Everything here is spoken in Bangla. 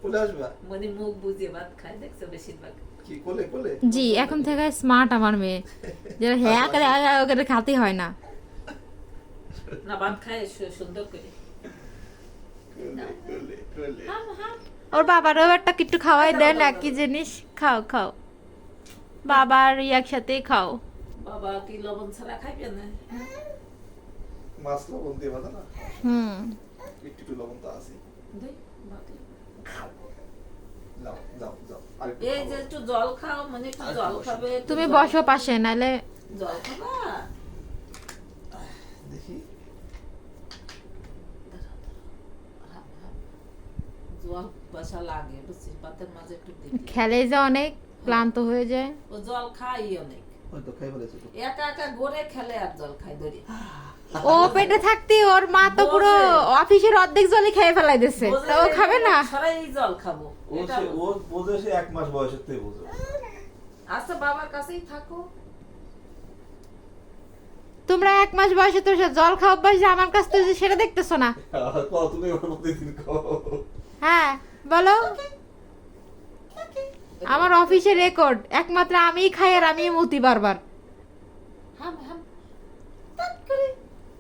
কোলে আসবা মানে মুখ বুঝে ভাত খায় দেখছো বেশিরভাগ। কি কোলে কোলে জি এখন থেকে স্মার্ট আমার মেয়ে, যেটা হ্যাঁ করে ওকে খাতে হয় না। না ভাত খায় সুন্দর করে। কোলে কোলে কোলে হাম হাম। ওর বাবারও একটা কিছু খাওয়াই দেন, একই জিনিস খাও খাও, বাবার একসাথে খাও। বাবা কি লবণ ছাড়া খাইবে না? মাছ লবণ দিয়ে ভাজা না হুম একটু একটু লবণ তো আছে দেই বাকি। যাও যাও যাও আরেকটু এই খাও। যে একটু জল খাও, মানে একটু জল খাবে। একটু তুমি জল- বসো পাশে, নাহলে জল খাবা। দেখি জল বাসা লাগে বুঝছিস, ভাতের মাঝে একটু দিবি। খেলে যে অনেক ক্লান্ত হয়ে যায়। ও জল খাই অনেক, হয়তো খাই ফেলেছে তো একা একা ঘরে খেলে আর জল খায় ধরি। ও পেটে থাকতে ওর মা তো পুরো অফিসের অর্ধেক জলই খেয়ে ফেলাই দিচ্ছে, তা ও খাবে না? সরাই জল খাবো। ও এটা সে ও বোঝে সে 1 মাস বয়সের থেকে বোঝে আচ্ছা বাবার কাছেই থাকো। তোমরা 1 মাস বয়সে তো সে জল খাওয়া অভ্যাস যে আমার কাছ থেকে সেটা দেখতেছো না। কও তুমি ওর প্রতিদিন কও হ্যাঁ বলো, আমার অফিসের রেকর্ড একমাত্র আমিই খাই আর আমিই মুতি বারবার।